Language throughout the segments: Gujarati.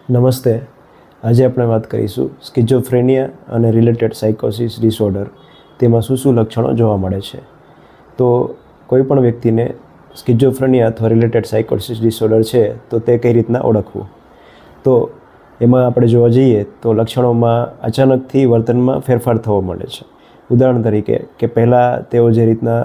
નમસ્તે. આજે આપણે વાત કરીશું સ્કિઝોફ્રેનિયા અને રિલેટેડ સાયકોસિસ ડિસઓર્ડર, તેમાં શું લક્ષણો જોવા મળે છે. તો કોઈપણ વ્યક્તિને સ્કિઝોફ્રેનિયા અથવા રિલેટેડ સાયકોસિસ ડિસઓર્ડર છે તો તે કઈ રીતના ઓળખવું. તો એમાં આપણે જોવા જઈએ તો લક્ષણોમાં અચાનકથી વર્તનમાં ફેરફાર થવો મળે છે. ઉદાહરણ તરીકે કે પહેલાં તેઓ જે રીતના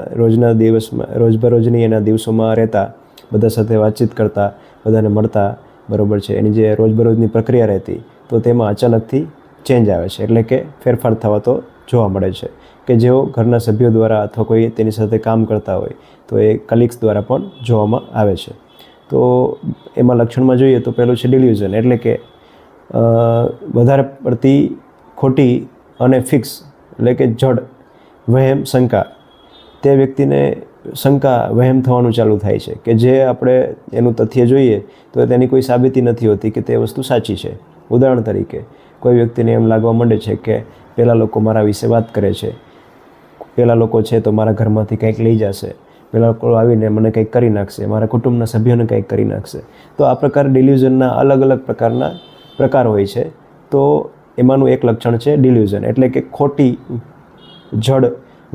રોજબરોજની એના દિવસોમાં રહેતા, બધા સાથે વાતચીત કરતા, બધાને મળતા, બરાબર છે, એની જે રોજબરોજની પ્રક્રિયા રહેતી, તો તેમાં અચાનકથી ચેન્જ આવે છે, એટલે કે ફેરફાર થવા તો જોવા મળે છે. કે જેઓ ઘરના સભ્યો દ્વારા અથવા કોઈ તેની સાથે કામ કરતા હોય તો એ કલીગ્સ દ્વારા પણ જોવામાં આવે છે. તો એમાં લક્ષણમાં જોઈએ તો પહેલું છે ડિલ્યુઝન, એટલે કે વધારે પડતી ખોટી અને ફિક્સ, એટલે કે જડ, વહેમ, શંકા. તે વ્યક્તિને શંકા, વહેમ થવાનું ચાલુ થાય છે કે જે આપણે એનું તથ્ય જોઈએ તો તેની કોઈ સાબિતી નથી હોતી કે તે વસ્તુ સાચી છે. ઉદાહરણ તરીકે કોઈ વ્યક્તિને એમ લાગવા માંડે છે કે પેલા લોકો મારા વિશે વાત કરે છે, પેલા લોકો છે તો મારા ઘરમાંથી કંઈક લઈ જશે, પેલા લોકો આવીને મને કંઈક કરી નાખશે, મારા કુટુંબના સભ્યોને કંઈક કરી નાખશે. તો આ પ્રકાર ડિલ્યુઝનના અલગ અલગ પ્રકાર હોય છે. તો એમાંનું એક લક્ષણ છે ડિલ્યુઝન, એટલે કે ખોટી જડ,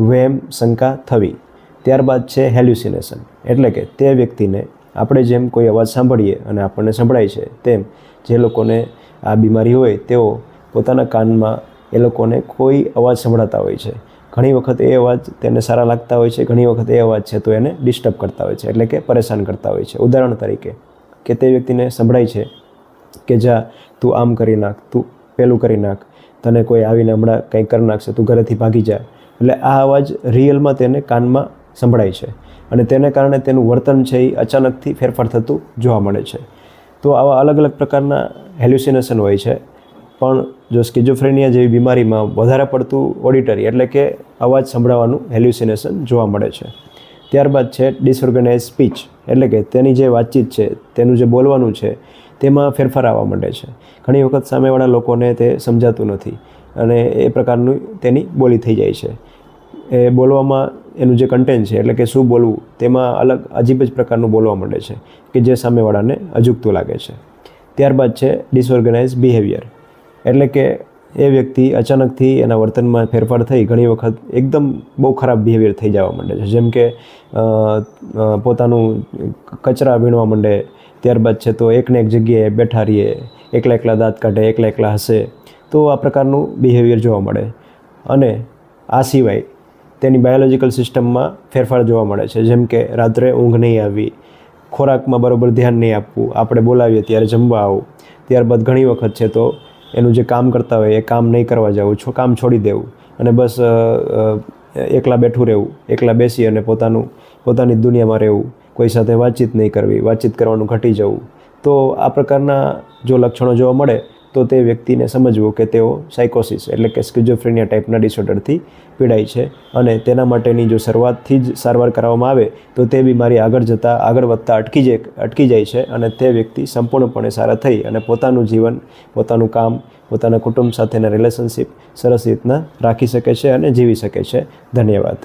વહેમ, શંકા થવી. ત્યારબાદ છે હેલ્યુસિનેશન, એટલે કે તે વ્યક્તિને આપણે જેમ કોઈ અવાજ સાંભળીએ અને આપણને સંભળાય છે તેમ જે લોકોને આ બીમારી હોય તેઓ પોતાના કાનમાં એ લોકોને કોઈ અવાજ સંભળાતા હોય છે. ઘણી વખત એ અવાજ તેને સારા લાગતા હોય છે, ઘણી વખત એ અવાજ છે તો એને ડિસ્ટર્બ કરતા હોય છે, એટલે કે પરેશાન કરતા હોય છે. ઉદાહરણ તરીકે કે તે વ્યક્તિને સંભળાય છે કે જા તું આમ કરી નાખ, તું પેલું કરી નાખ, તને કોઈ આવીને હમણાં કંઈક કરી નાખશે, તું ઘરેથી ભાગી જા. એટલે આ અવાજ રિયલમાં તેને કાનમાં સંભળાય છે અને તેને કારણે તેનું વર્તન છે એ અચાનકથી ફેરફાર થતું જોવા મળે છે. તો આવા અલગ અલગ પ્રકારના હેલ્યુસિનેશન હોય છે. પણ જો સ્કિઝોફ્રેનિયા જેવી બીમારીમાં વધારે પડતું ઓડિટરી, એટલે કે અવાજ સંભળાવાનું હેલ્યુસિનેશન જોવા મળે છે. ત્યારબાદ છે ડિસઓર્ગેનાઇઝ સ્પીચ, એટલે કે તેની જે વાતચીત છે, તેનું જે બોલવાનું છે તેમાં ફેરફાર આવવા માંડે છે. ઘણી વખત સામેવાળા લોકોને તે સમજાતું નથી અને એ પ્રકારનું તેની બોલી થઈ જાય છે. એ બોલવામાં એનું જે કન્ટેન્ટ છે, એટલે કે શું બોલવું, તેમાં અલગ અજીબ જ પ્રકારનું બોલવા માંડે છે કે જે સામેવાળાને અજુગતું લાગે છે. ત્યારબાદ છે ડિસઓર્ગેનાઇઝ બિહેવિયર, એટલે કે એ વ્યક્તિ અચાનકથી એના વર્તનમાં ફેરફાર થઈ ઘણી વખત એકદમ બહુ ખરાબ બિહેવિયર થઈ જવા માંડે છે. જેમ કે પોતાનું કચરા વીણવા માંડે, ત્યારબાદ છે તો એકને એક જગ્યાએ બેઠા રહીએ, એકલા દાંત કાઢે, એકલા હસે. તો આ પ્રકારનું બિહેવિયર જોવા મળે. અને આ સિવાય તેની બાયોલોજિકલ સિસ્ટમમાં ફેરફાર જોવા મળે છે. જેમ કે રાત્રે ઊંઘ નહીં આવવી, ખોરાકમાં બરાબર ધ્યાન નહીં આપવું, આપણે બોલાવીએ ત્યારે જમવા આવું. ત્યારબાદ ઘણી વખત છે તો એનું જે કામ કરતા હોય એ કામ નહીં કરવા જવું, કામ છોડી દેવું અને બસ એકલા બેઠું રહેવું, એકલા બેસી અને પોતાની દુનિયામાં રહેવું, કોઈ સાથે વાતચીત નહીં કરવી, વાતચીત કરવાનું ઘટી જવું. તો આ પ્રકારના જો લક્ષણો જોવા મળે તો તે વ્યક્તિને સમજવું કે તેઓ સાયકોસિસ, એટલે કે સ્કિઝોફ્રેનિયા ટાઈપના ડિસઓર્ડરથી પીડાય છે. અને તેના માટેની જો શરૂઆતથી જ સારવાર કરવામાં આવે તો તે બીમારી આગળ વધતા અટકી જાય છે અને તે વ્યક્તિ સંપૂર્ણપણે સારા થઈ અને પોતાનું જીવન, પોતાનું કામ, પોતાના કુટુંબ સાથેના રિલેશનશિપ સરસ રીતના રાખી શકે છે અને જીવી શકે છે. ધન્યવાદ.